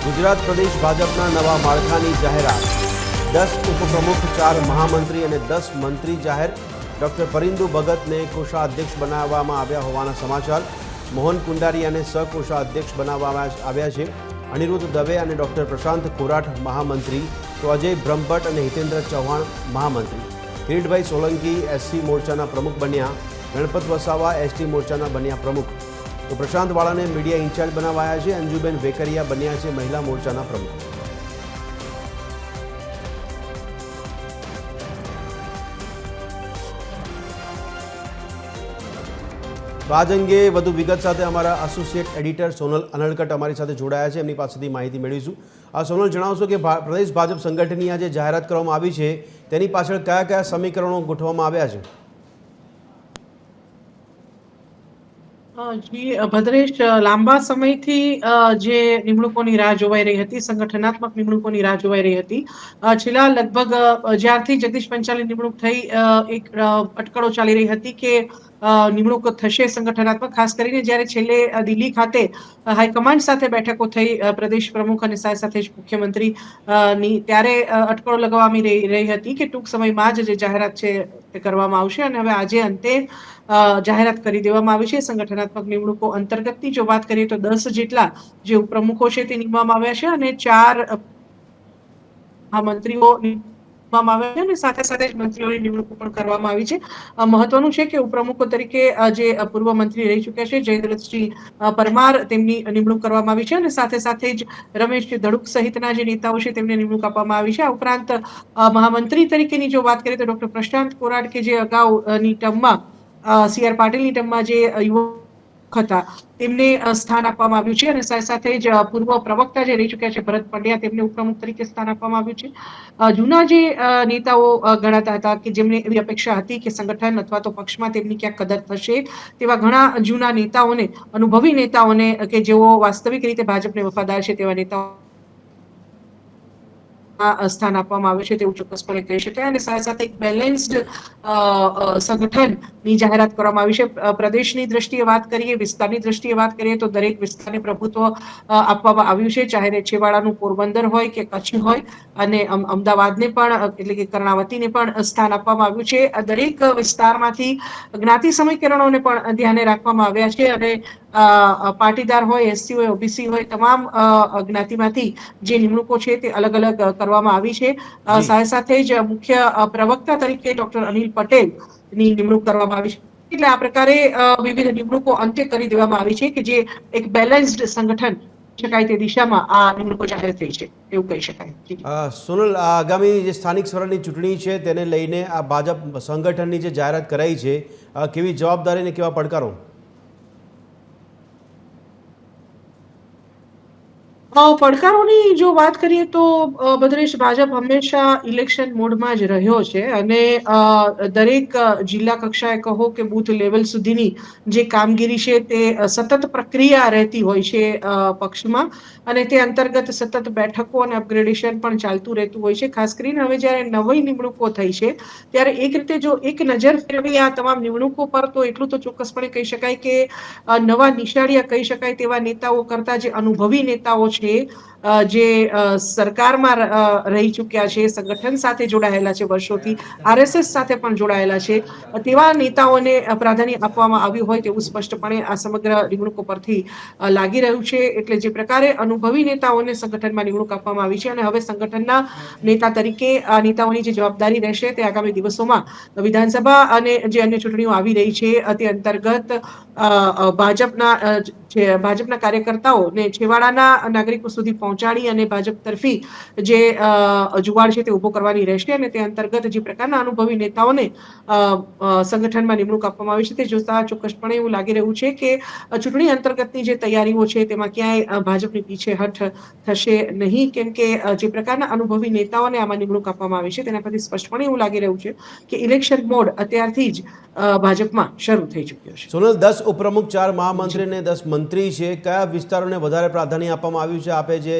ગુજરાત પ્રદેશ ભાજપના નવા માળખાની જાહેરાત 10 ઉપપ્રમુખ 4 મહામંત્રી અને 10 મંત્રી જાહેર ડોક્ટર પરિંદુ ભગતને કોષાધ્યક્ષ બનાવવામાં આવ્યા હોવાના સમાચાર મોહન કુંડારિયાને સહકોષાધ્યક્ષ બનાવવામાં આવ્યા છે અનિરુદ્ધ દવે અને ડોક્ટર પ્રશાંત કોરાટ મહામંત્રી તો અજય બ્રહ્મભટ્ટ અને હિતેન્દ્ર ચૌહાણ મહામંત્રી કિરીટભાઈ સોલંકી એસસી મોરચાના પ્રમુખ બન્યા ગણપત વસાવા એસટી મોરચાના બન્યા પ્રમુખ તો પ્રશાંત વાળાને મીડિયા ઇન્ચાર્જ બનાવાયા છે અંજુબેન વેકરિયા બન્યા છે મહિલા મોરચાના પ્રમુખ તો આજ અંગે વધુ વિગત સાથે અમારા એસોસિએટ એડિટર સોનલ અનલકટ અમારી સાથે જોડાયા છે એમની પાસેથી માહિતી મેળવીશું સોનલ જણાવશો કે પ્રદેશ ભાજપ સંગઠનની આ જે જાહેરાત કરવામાં આવી છે તેની પાછળ કયા કયા સમીકરણો ગોઠવવામાં આવ્યા છે? જી ભદ્રેશ, લાંબા સમયથી જે નિમણૂકોની રાહ જોવાઈ રહી હતી, સંગઠનાત્મક નિમણૂકોની રાહ જોવાઈ રહી હતી. છેલ્લા લગભગ જ્યારથી જગદીશ પંચાલની નિમણૂક થઈ એક અટકળો ચાલી રહી હતી કે નિમણૂક થશે સંગઠનાત્મક, ખાસ કરીને જ્યારે છેલ્લે દિલ્હી ખાતે હાઈકમાન્ડ સાથે બેઠકો થઈ પ્રદેશ પ્રમુખ અને સાથે જ મુખ્યમંત્રી ની, ત્યારે અટકળો લગાવવામાં રહી હતી કે ટૂંક સમયમાં જ જે જાહેરાત છે તે કરવામાં આવશે અને હવે આજે અંતે જાહેરાત કરી દેવામાં આવી છે. સંગઠનાત્મક નિમણૂકો અંતર્ગતની જો વાત કરીએ તો 10 જેટલા જે ઉપપ્રમુખો છે તે નિમવામાં આવ્યા છે અને 4 મંત્રીઓ નિમવામાં આવ્યા છે અને સાથે સાથે જ મંત્રીઓની નિમણૂક પણ કરવામાં આવી છે. મહત્વનું છે કે ઉપપ્રમુખો તરીકે જે પૂર્વ મંત્રી રહી ચૂક્યા છે જયદ્રથસિંહ પરમાર, તેમની નિમણૂક કરવામાં આવી છે અને સાથે સાથે જ રમેશ ધડુક સહિતના જે નેતાઓ છે તેમને નિમણૂક આપવામાં આવી છે. આ ઉપરાંત મહામંત્રી તરીકેની જો વાત કરીએ તો ડોક્ટર પ્રશાંત કોરાટ કે જે અગાઉની ટર્મમાં CR પાટીલની ટર્મમાં જે યુવક હતા તેમને સ્થાન આપવામાં આવ્યું છે અને સાથે સાથે જ પૂર્વ પ્રવક્તા જે રહી ચૂક્યા છે ભરત પંડ્યા, તેમને ઉપપ્રમુખ તરીકે સ્થાન આપવામાં આવ્યું છે. જૂના જે નેતાઓ ગણાતા હતા કે જેમને એવી અપેક્ષા હતી કે સંગઠન અથવા તો પક્ષમાં તેમની ક્યાંક કદર થશે, તેવા ઘણા જૂના નેતાઓને, અનુભવી નેતાઓને કે જેઓ વાસ્તવિક રીતે ભાજપને વફાદાર છે તેવા નેતાઓ સ્થાન આપવામાં આવ્યું છે તેવું ચોક્કસપણે કહી શકાય. અને સાથે સાથે એક બેલેન્સ્ડ સંગઠનની જાહેરાત કરવામાં આવી છે. પ્રદેશની દ્રષ્ટિએ વાત કરીએ, વિસ્તારની દ્રષ્ટિએ વાત કરીએ તો દરેક વિસ્તારને પ્રભુત્વ આપવામાં આવ્યું છે, ચાહે છેવાડાનું પોરબંદર હોય કે કચ્છ હોય, અને અમદાવાદને પણ એટલે કે કર્ણાવતીને પણ સ્થાન આપવામાં આવ્યું છે. દરેક વિસ્તારમાંથી જ્ઞાતિ સમીકરણોને પણ ધ્યાને રાખવામાં આવ્યા છે અને પાટીદાર હોય, એસસી હોય, ઓબીસી હોય, તમામ જ્ઞાતિમાંથી જે નિમણૂકો છે તે અલગ અલગ કરવામાં આવી છે. સાથે સાથે જ મુખ્ય પ્રવક્તા તરીકે ડોક્ટર અનિલ પટેલની નિમણૂક કરવામાં આવી છે. એટલે આ પ્રકારે વિવિધ નિમણૂકો અંતે કરી દેવામાં આવી છે કે જે એક બેલેન્સ્ડ સંગઠન શકાય તે દિશામાં આ નિમણૂકો જાહેર થઈ છે એવું કહી શકાય. સોનલ, આગામી જે સ્થાનિક સ્વરાજની ચૂંટણી છે તેને લઈને આ ભાજપ સંગઠનની જે જાહેરાત કરાઈ છે, કેવી જવાબદારી અને કેવા પડકારો? પડકારોની જો વાત કરીએ તો ભદ્રેશ, ભાજપ હંમેશા ઇલેક્શન મોડમાં જ રહ્યો છે અને દરેક જિલ્લા કક્ષાએ કહો કે બૂથ લેવલ સુધીની જે કામગીરી છે તે સતત પ્રક્રિયા રહેતી હોય છે પક્ષમાં અને તે અંતર્ગત સતત બેઠકો અને અપગ્રેડેશન પણ ચાલતું રહેતું હોય છે. ખાસ કરીને હવે જ્યારે નવી નિમણૂકો થઈ છે ત્યારે એક રીતે જો એક નજર ફેરવી આ તમામ નિમણૂકો પર તો એટલું તો ચોક્કસપણે કહી શકાય કે નવા નિશાળિયા કહી શકાય તેવા નેતાઓ કરતા જે અનુભવી નેતાઓ છે, જે સરકારમાં રહી ચૂક્યા છે, સંગઠન સાથે જોડાયેલા છે, વર્ષોથી RSS સાથે પણ જોડાયેલા છે, તેવા નેતાઓને પ્રાધાન્ય આપવામાં આવ્યું હોય તેવું સ્પષ્ટપણે આ સમગ્ર નિમણૂકો પરથી લાગી રહ્યું છે. એટલે જે પ્રકારે અનુભવી નેતાઓને સંગઠનમાં નિમણૂક આપવામાં આવી છે અને હવે સંગઠનના નેતા તરીકે આ નેતાઓની જે જવાબદારી રહેશે તે આગામી દિવસોમાં વિધાનસભા અને જે અન્ય ચૂંટણીઓ આવી રહી છે તે અંતર્ગત ભાજપના કાર્યકર્તાઓને છેવાડાના નાગરિકો સુધી પહોંચાડી અને ભાજપ તરફી જે જુવાળ છે તે ઉભો કરવાની રહેશે અને તે અંતર્ગત જે પ્રકારના અનુભવી નેતાઓને સંગઠનમાં નિમણૂક આપવામાં આવી છે તે જોતા ચોક્કસપણે એવું લાગી રહ્યું છે કે ચૂંટણી અંતર્ગતની જે તૈયારીઓ છે તેમાં ક્યાંય ભાજપની પીછેહઠ થશે નહીં, કેમ કે જે પ્રકારના અનુભવી નેતાઓને આમાં નિમણૂક આપવામાં આવી છે તેના પરથી સ્પષ્ટપણે એવું લાગી રહ્યું છે કે ઇલેક્શન મોડ અત્યારથી જ ભાજપમાં શરૂ થઈ ચૂક્યો છે. સોનલ, 10 ઉપપ્રમુખ 4 મહામંત્રી અને 10 મંત્રી છે, કયા વિસ્તારોને વધારે પ્રાધાન્ય આપવામાં આવ્યું છે? આપે જે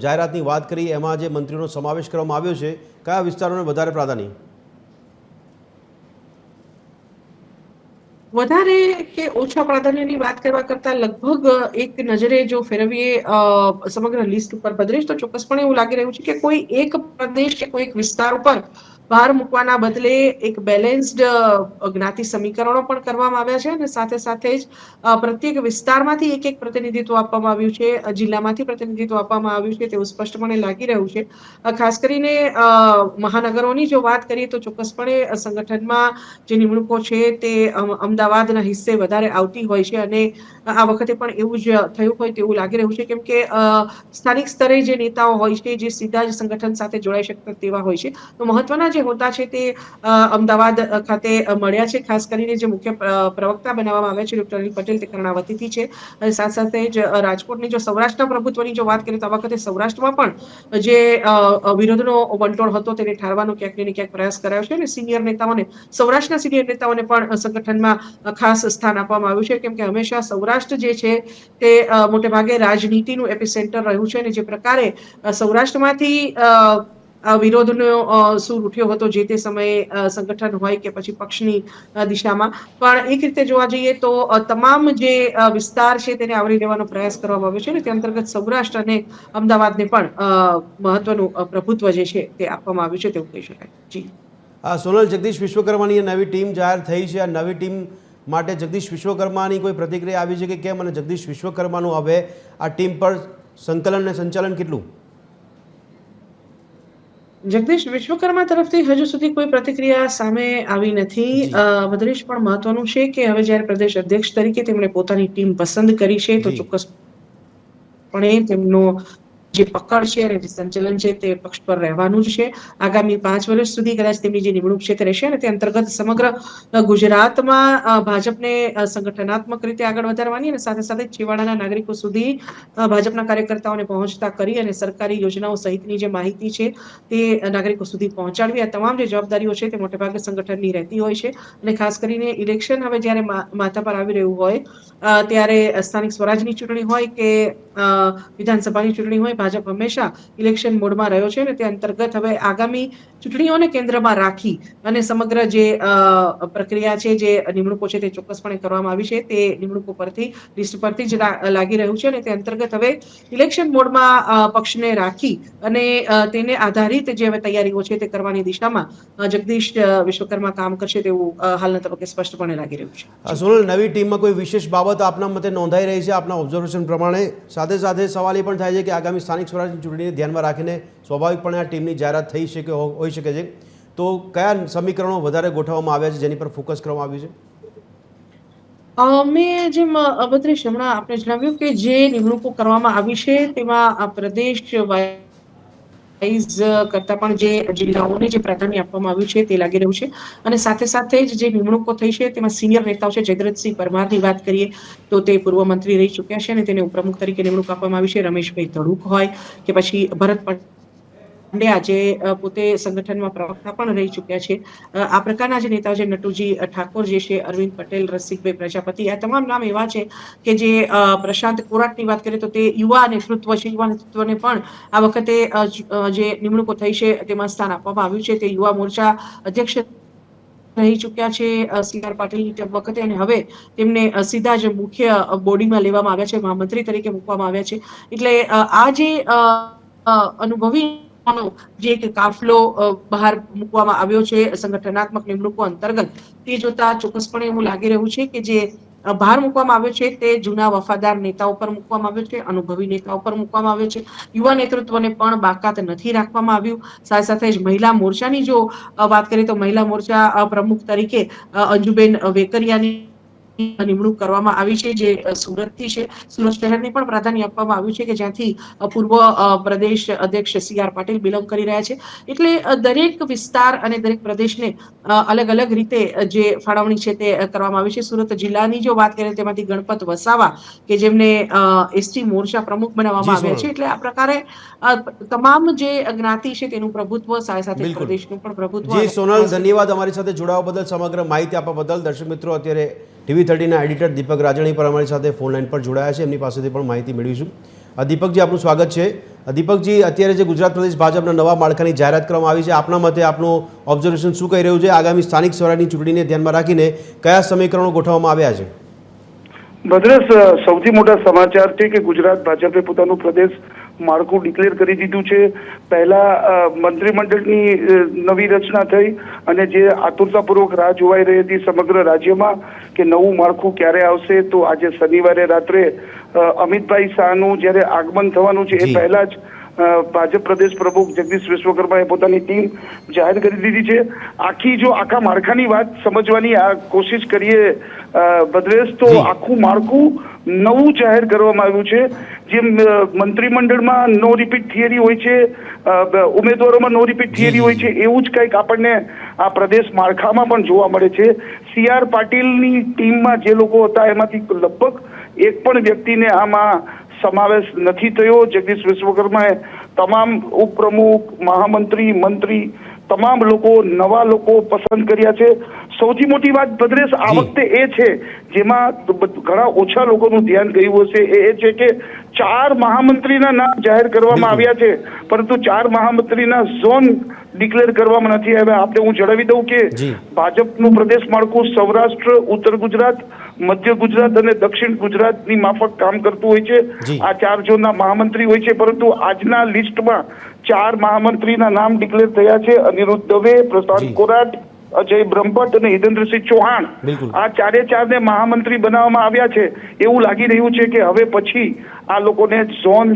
જાહેરાતની વાત કરી એમાં જે મંત્રીઓનો સમાવેશ કરવામાં આવ્યો છે, કયા વિસ્તારોને વધારે પ્રાધાન્ય? વધારે કે ઓછા પ્રાધાન્યની વાત કરવા કરતા લગભગ એક નજરે જો ફેરવીએ સમગ્ર લિસ્ટ ઉપર ભદ્રેશ, તો ચોક્કસપણે એવું લાગી રહ્યું છે કે કોઈ એક પ્રદેશ કે કોઈ એક વિસ્તાર ઉપર ભાર મૂકવાના બદલે એક બેલેન્સ્ડ જ્ઞાતિ સમીકરણો પણ કરવામાં આવ્યા છે અને સાથે સાથે જ પ્રત્યેક વિસ્તારમાંથી એક પ્રતિનિધિત્વ આપવામાં આવ્યું છે, જિલ્લામાંથી પ્રતિનિધિત્વ આપવામાં આવ્યું છે તેવું સ્પષ્ટપણે લાગી રહ્યું છે. ખાસ કરીને મહાનગરોની જો વાત કરીએ તો ચોક્કસપણે સંગઠનમાં જે નિમણૂકો છે તે અમદાવાદના હિસ્સે વધારે આવતી હોય છે અને આ વખતે પણ એવું જ થયું હોય તેવું લાગી રહ્યું છે, કેમ કે સ્થાનિક સ્તરે જે નેતાઓ હોય છે જે સીધા જ સંગઠન સાથે જોડાઈ શકતા તેવા હોય છે, તો મહત્વના જે હોદ્દા છે તે અમદાવાદ ખાતે મળ્યા છે. ખાસ કરીને જે મુખ્ય પ્રવક્તા બનાવવામાં આવ્યા છે ડોક્ટર અનિલ પટેલ, તે કર્ણાવતીથી છે અને સાથે સાથે જ રાજકોટની જો સૌરાષ્ટ્રના પ્રભુત્વની જો વાત કરીએ તો આ વખતે સૌરાષ્ટ્રમાં પણ જે વિરોધનો વંટોળ હતો તેને ઠારવાનો ક્યાંક ને ક્યાંક પ્રયાસ કરાયો છે અને સિનિયર નેતાઓને, સૌરાષ્ટ્રના સિનિયર નેતાઓને પણ સંગઠનમાં ખાસ સ્થાન આપવામાં આવ્યું છે, કેમ કે હંમેશા સૌરાષ્ટ્ર જે છે તે મોટે ભાગે રાજનીતિનું એપિસેન્ટર રહ્યું છે અને જે પ્રકારે સૌરાષ્ટ્રમાંથી વિરોધનો સૂર ઉઠ્યો હતો જે તે સમયે સંગઠન હોય કે પછી પક્ષની દિશામાં, પણ એક રીતે જોવા જઈએ તો તમામ જે વિસ્તાર છે તેને આવરી લેવાનો પ્રયાસ કરવામાં આવ્યો છે અને તે અંતર્ગત સૌરાષ્ટ્ર અને અમદાવાદને પણ મહત્વનું પ્રભુત્વ જે છે તે આપવામાં આવ્યું છે તેવું કહી શકાય. જી સોનલ, જગદીશ વિશ્વકર્માની નવી ટીમ જાહેર થઈ છે. આ નવી ટીમ માટે જગદીશ વિશ્વકર્માની કોઈ પ્રતિક્રિયા આવી છે કે કેમ, અને જગદીશ વિશ્વકર્માનું હવે આ ટીમ પર સંકલન અને સંચાલન કેટલું? જગદીશ વિશ્વકર્મા તરફથી હજુ સુધી કોઈ પ્રતિક્રિયા સામે આવી નથી. ભદ્રેશ, પણ મહત્વનું છે કે હવે જ્યારે પ્રદેશ અધ્યક્ષ તરીકે તેમણે પોતાની ટીમ પસંદ કરી છે તો ચોક્કસપણે તેમનો જે પકડ છે અને જે સંચાલન છે તે પક્ષ પર રહેવાનું જ છે. આગામી 5 વર્ષ સુધી કદાચ તેમની જે નિમણૂક છે તે રહેશે અને તે અંતર્ગત સમગ્ર ગુજરાતમાં ભાજપને સંગઠનાત્મક રીતે આગળ વધારવાની અને સાથે સાથે છેવાડાના નાગરિકો સુધી ભાજપના કાર્યકર્તાઓને પહોંચતા કરી અને સરકારી યોજનાઓ સહિતની જે માહિતી છે તે નાગરિકો સુધી પહોંચાડવી, આ તમામ જે જવાબદારીઓ છે તે મોટેભાગે સંગઠનની રહેતી હોય છે અને ખાસ કરીને ઇલેક્શન હવે જ્યારે માથા પર આવી રહ્યું હોય ત્યારે સ્થાનિક સ્વરાજની ચૂંટણી હોય કે વિધાનસભાની ચૂંટણી હોય, ભાજપ હંમેશા ઇલેક્શન મોડમાં રહ્યો છે અને તે અંતર્ગત હવે આગામી ચૂંટણીઓને કેન્દ્રમાં રાખી અને સમગ્ર જે પ્રક્રિયા છે, જે નિમણૂકો છે તે ચોક્કસપણે કરવામાં આવી છે તે નિમણૂકો પરથી લિસ્ટ પરથી જ લાગી રહ્યું છે અને તે અંતર્ગત હવે ઇલેક્શન મોડમાં પક્ષને રાખી અને તેને આધારિત જે હવે તૈયારીઓ છે તે કરવાની દિશામાં જગદીશ વિશ્વકર્મા કામ કરશે તેવું હાલના તબક્કે સ્પષ્ટપણે લાગી રહ્યું છે. સોનલ, નવી ટીમમાં કોઈ વિશેષ બાબત આપના મતે નોંધાઈ રહી છે આપના ઓબ્ઝર્વેશન પ્રમાણે? સાથે સાથે સવાલ એ પણ થાય છે કે આગામી સ્થાનિક સ્વરાજની ચૂંટણીને ધ્યાનમાં રાખીને સ્વાભાવિકપણે આ ટીમની જાહેરાત થઈ શકે હોઈ શકે છે, તો કયા સમીકરણો વધારે ગોઠવવામાં આવ્યા છે જેની પર ફોકસ કરવામાં આવ્યું છે? મેં જેમ ભદ્રેશ હમણાં આપણે જણાવ્યું કે જે નિમણૂકો કરવામાં આવી છે તેમાં પ્રદેશ કરતા પણ જે જિલ્લાઓને જે પ્રાધાન્ય આપવામાં આવ્યું છે તે લાગી રહ્યું છે અને સાથે સાથે જ જે નિમણૂકો થઈ છે તેમાં સિનિયર નેતાઓ છે. જયદ્રથસિંહ પરમારની વાત કરીએ તો તે પૂર્વ મંત્રી રહી ચૂક્યા છે અને તેને ઉપપ્રમુખ તરીકે નિમણૂક આપવામાં આવી છે. રમેશભાઈ ધડુક હોય કે પછી ભરત પંડ્યા જે પોતે સંગઠનમાં પ્રવક્તા પણ રહી ચૂક્યા છે, આ પ્રકારના જે નેતાઓ છે, નટુજી ઠાકોર જે છે, અરવિંદ પટેલ, રસિકભાઈ પ્રજાપતિ, આ તમામ નામ એવા છે કે જે પ્રશાંત કોરાટની વાત કરીએ તો તે યુવા નેતૃત્વ છે. યુવા નેતૃત્વને પણ આ વખતે જે નિમણૂકો થઈ છે તેમાં સ્થાન આપવામાં આવ્યું છે. તે યુવા મોરચા અધ્યક્ષ રહી ચૂક્યા છે CR પાટીલની વખતે અને હવે તેમને સીધા જ મુખ્ય બોડીમાં લેવામાં આવ્યા છે, મહામંત્રી તરીકે મૂકવામાં આવ્યા છે. એટલે આ જે અનુભવી જે એક કાફલો બહાર મૂકવામાં આવ્યો છે સંગઠનાત્મક નિમણૂકો અંતર્ગત, તે જોતા ચોક્કસપણે એવું લાગી રહ્યું છે કે જે ભાર મૂકવામાં આવ્યો છે તે જૂના વફાદાર નેતાઓ પર મૂકવામાં આવ્યો છે, અનુભવી નેતાઓ પર મૂકવામાં આવ્યો છે. યુવા નેતૃત્વને પણ બાકાત નથી રાખવામાં આવ્યું. સાથે સાથે જ મહિલા મોરચાની જો વાત કરીએ તો મહિલા મોરચા પ્રમુખ તરીકે અંજુબેન વેકરિયાની નિમણૂક કરવામાં આવી છે જે સુરતથી છે. સુરત શહેરને પણ પ્રાધાન્ય આપવામાં આવ્યું છે કે જ્યાંથી પૂર્વ પ્રદેશ અધ્યક્ષ CR પાટીલ બિલોંગ કરી રહ્યા છે. એટલે દરેક વિસ્તાર અને દરેક પ્રદેશને અલગ અલગ રીતે જે ફાળવણી છે તે કરવામાં આવી છે. સુરત જિલ્લાની જો વાત કરીએ તેમાંથી ગણપત વસાવા કે જેમને ST મોરચા પ્રમુખ બનાવવામાં આવ્યા છે. એટલે આ પ્રકારે તમામ જે જ્ઞાતિ છે તેનું પ્રભુત્વ સાથે સાથે પ્રદેશનું પણ પ્રભુત્વ. જી સોનલ, ધન્યવાદ અમારી સાથે જોડાવા બદલ, સમગ્ર માહિતી આપવા બદલ. દર્શક મિત્રો, અત્યારે TV30ના એડિટર દીપક રાજણી પર અમારી સાથે ફોન લાઈન પર જોડાયા છે, એમની પાસેથી પણ માહિતી મેળવીશું. દીપકજી, આપનું સ્વાગત છે. દીપકજી, અત્યારે જે ગુજરાત પ્રદેશ ભાજપના નવા માળખાની જાહેરાત કરવામાં આવી છે, આપના મતે આપનું ઓબ્ઝર્વેશન શું કહી રહ્યું છે? આગામી સ્થાનિક સ્વરાજની ચૂંટણીને ધ્યાનમાં રાખીને કયા સમીકરણો ગોઠવવામાં આવ્યા છે? ભદ્રેશ, સૌથી મોટા સમાચાર છે કે ગુજરાત ભાજપે પોતાનું પ્રદેશ માળખું ડિક્લેર કરી દીધું છે. પહેલા મંત્રીમંડળની નવી રચના થઈ અને જે આતુરતાપૂર્વક રાહ જોવાઈ રહી હતી સમગ્ર રાજ્યમાં કે નવું માળખું ક્યારે આવશે, તો આજે શનિવારે રાત્રે અમિતભાઈ શાહનું જ્યારે આગમન થવાનું છે એ પહેલા જ ભાજપ પ્રદેશ પ્રમુખ જગદીશ વિશ્વકર્માએ પોતાની ટીમ જાહેર કરી દીધી છે. આખા માળખાની વાત સમજવાની આ કોશિશ કરીએ ભદ્રેશ, તો આખું માળખું નવું જાહેર કરવામાં આવ્યું છે. જેમ મંત્રીમંડળમાં નો રિપીટ થિયરી હોય છે, ઉમેદવારોમાં નો રિપીટ થિયરી હોય છે, એવું જ કંઈક આપણને આ પ્રદેશ માળખામાં પણ જોવા મળે છે. CR પાટીલની ટીમમાં જે લોકો હતા એમાંથી લગભગ એક પણ વ્યક્તિને આમાં સમાવેશ નથી થયો. જગદીશ વિશ્વકર્માએ તમામ ઉપપ્રમુખ, મહામંત્રી, મંત્રી તમામ નવા લોકો પસંદ કર્યા છે. સૌથી મોટી વાત ભદ્રેશ આ વખતે એ છે, જેમાં ઘણા ઓછા લોકોનું ધ્યાન ગયું હશે, એ છે કે 4 મહામંત્રીના નામ જાહેર કરવામાં આવ્યા છે, પરંતુ 4 મહામંત્રીના ઝોન ડિક્લેર કરવામાં નથી આવ્યા. આપણે હું જણાવી દઉં કે ભાજપનું પ્રદેશ માળખું સૌરાષ્ટ્ર, ઉત્તર ગુજરાત, મધ્ય ગુજરાત અને દક્ષિણ ગુજરાતની માફક કામ કરતું હોય છે. આ 4 ઝોનના મહામંત્રી હોય છે, પરંતુ આજના લિસ્ટમાં 4 મહામંત્રીના નામ ડિક્લેર થયા છે. અનિરુદ્ધ દવે, પ્રશાંત કોરાટ, અજય બ્રહ્મભટ્ટ અને હિતેન્દ્રસિંહ ચૌહાણ. આ 4 મહામંત્રી બનાવવામાં આવ્યા છે. એવું લાગી રહ્યું છે કે હવે પછી આ લોકોને ઝોન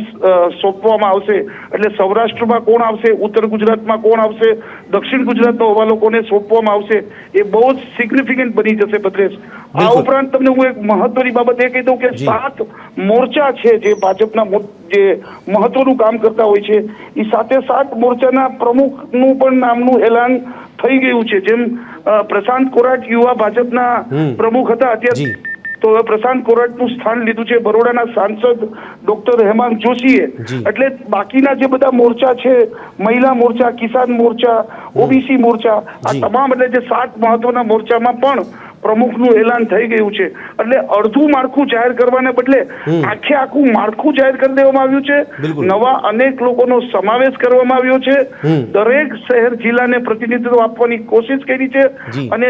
સોંપવામાં આવશે. એટલે સૌરાષ્ટ્રમાં કોણ આવશે, ઉત્તર ગુજરાતમાં કોણ આવશે, દક્ષિણ ગુજરાતમાં આવા લોકોને સોંપવામાં આવશે. એ બહુ જ સિગ્નિફિકન્ટ બની જશે ભદ્રેશ. આ ઉપરાંત તમને હું એક મહત્વની બાબત એ કહી દઉં કે 7 મોરચા છે જે ભાજપના જે મહત્વનું કામ કરતા હોય છે, એ 7 મોરચાના પ્રમુખનું પણ નામનું એલાન થઈ ગયું છે. જેમ પ્રશાંત કોરાટ યુવા ભાજપના પ્રમુખ હતા અત્યારે, તો પ્રશાંત કોરાટનું સ્થાન લીધું છે બરોડાના સાંસદ ડોક્ટર હેમાંગ જોશીએ. એટલે બાકીના જે બધા મોરચા છે, મહિલા મોરચા, કિસાન મોરચા, OBC મોરચા, આ તમામ એટલે જે 7 મહત્વના મોરચામાં પણ પ્રમુખનું એલાન થઈ ગયું છે. એટલે અડધું માળખું જાહેર કરવાને બદલે આખું માળખું જાહેર કરી દેવામાં આવ્યું છે. નવા અનેક લોકોનો સમાવેશ કરવામાં આવ્યો છે. દરેક શહેર જિલ્લાને પ્રતિનિધિત્વ આપવાની કોશિશ કરી છે અને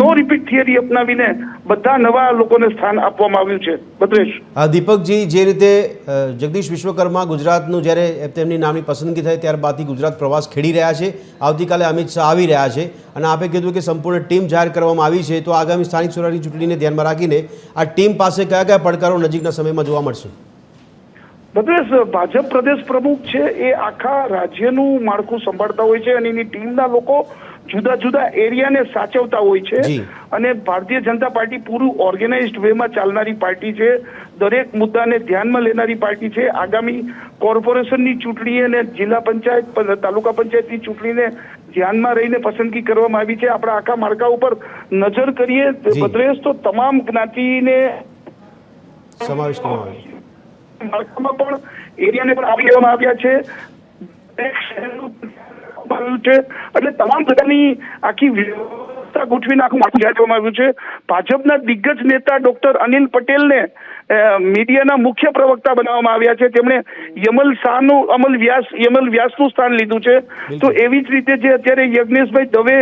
નો રિપીટ થિયરી અપનાવીને બધા નવા લોકોને સ્થાન આપવામાં આવ્યું છે. ભદ્રેશ, દીપકજી, જે રીતે જગદીશ વિશ્વકર્મા ગુજરાતનું જ્યારે તેમની નામની પસંદગી થઈ ત્યારબાદથી ગુજરાત પ્રવાસ ખેડી રહ્યા છે, આવતીકાલે અમિત શાહ આવી રહ્યા છે અને આપે કીધું કે સંપૂર્ણ ટીમ જાહેર કરવામાં આવી છે, તો આગામી સ્થાનિક સ્વરાજની ચૂંટણીને ધ્યાનમાં રાખીને આ ટીમ પાસે કયા કયા પડકારો નજીકના સમયમાં જોવા મળશે? ભદ્રેશ, ભાજપ પ્રદેશ પ્રમુખ છે એ આખા રાજ્યનું માળખું સંભાળતા હોય છે અને એની ટીમના લોકો જુદા જુદા એરિયાને સાચવતા હોય છે. અને ભારતીય જનતા પાર્ટી પૂરું ઓર્ગેનાઇઝડ વેમાં ચાલનારી પાર્ટી છે. દરેક મુદ્દાને ધ્યાનમાં લેનારી પાર્ટી છે. આગામી કોર્પોરેશનની ચૂંટણી અને જિલ્લા પંચાયત, તાલુકા પંચાયતની ચૂંટણીને ધ્યાનમાં રહીને પસંદગી કરવામાં આવી છે. આપણા આખા માળખા ઉપર નજર કરીએ ભદ્રેશ, તો તમામ જ્ઞાતિને સમાવેશ કરવામાં આવ્યો. માળખામાં પણ એરિયાને પણ આવી લેવામાં આવ્યા છે. એટલે તમામ પ્રકારની આખી વ્યવસ્થા ગોઠવીને આખું માળખું જાહેર કરવામાં આવ્યું છે. ભાજપના દિગ્ગજ નેતા ડોક્ટર અનિલ પટેલને મીડિયાના મુખ્ય પ્રવક્તા બનાવવામાં આવ્યા છે. તેમણે યમલ વ્યાસનું સ્થાન લીધું છે. તો એવી જ રીતે જે અત્યારે યજ્ઞેશભાઈ દવે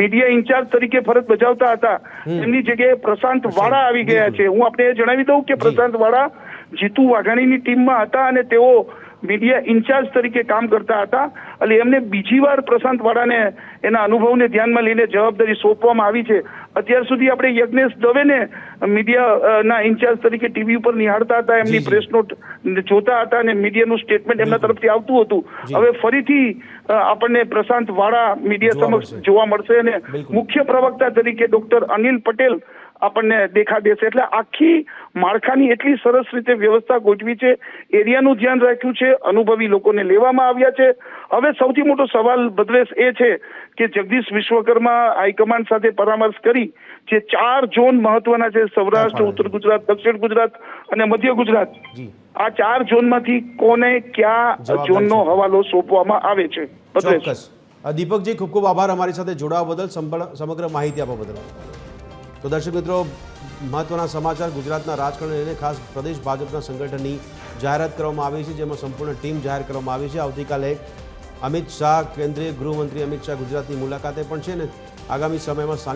મીડિયા ઇન્ચાર્જ તરીકે ફરજ બજાવતા હતા, એમની જગ્યાએ પ્રશાંત વાળા આવી ગયા છે. હું આપને એ જણાવી દઉં કે પ્રશાંત વાળા જીતુ વાઘાણીની ટીમમાં હતા અને તેઓ મીડિયા ઇન્ચાર્જ તરીકે કામ કરતા હતા. એટલે એમને બીજી વાર પ્રશાંત વાળાને એના અનુભવને ધ્યાનમાં લઈને જવાબદારી સોંપવામાં આવી છે. અત્યાર સુધી આપણે યજ્ઞેશ દવેને મીડિયાના ઇન્ચાર્જ તરીકે ટીવી ઉપર નિહાળતા હતા, એમની પ્રેસ નોટ જોતા હતા અને મીડિયાનું સ્ટેટમેન્ટ એમના તરફથી આવતું હતું. હવે ફરીથી આપણને પ્રશાંત વાળા મીડિયા સમક્ષ જોવા મળશે અને મુખ્ય પ્રવક્તા તરીકે ડોક્ટર અનિલ પટેલ આપણને દેખા દેશે. એટલે આખી માળખાની એટલી સરસ રીતે વ્યવસ્થા ગોઠવી છે, એરિયાનું ધ્યાન રાખ્યું છે, અનુભવી લોકોને લેવામાં આવ્યા છે. હવે સૌથી મોટો સવાલ ભદ્રેશ એ છે કે જગદીશ વિશ્વકર્મા હાઈકમાન્ડ સાથે પરામર્શ કરી જે 4 ઝોન મહત્વના છે, સૌરાષ્ટ્ર, ઉત્તર ગુજરાત, દક્ષિણ ગુજરાત અને મધ્ય ગુજરાત, આ 4 ઝોનમાંથી કોને ક્યાં ઝોનનો હવાલો સોંપવામાં આવે છે. ચોક્કસ. દીપકજી, ખૂબ ખૂબ આભાર અમારી સાથે જોડાવા બદલ, સમગ્ર માહિતી આપવા બદલ. તો દર્શક મિત્રો, મહત્વના સમાચાર ગુજરાતના રાજકારણને લઈને ખાસ પ્રદેશ ભાજપના સંગઠનની જાહેરાત કરવામાં આવી છે, જેમાં સંપૂર્ણ ટીમ જાહેર કરવામાં આવી છે. આવતીકાલે અમિત શાહ, કેન્દ્રીય ગૃહમંત્રી અમિત શાહ ગુજરાતની મુલાકાતે પણ છે ને આગામી સમયમાં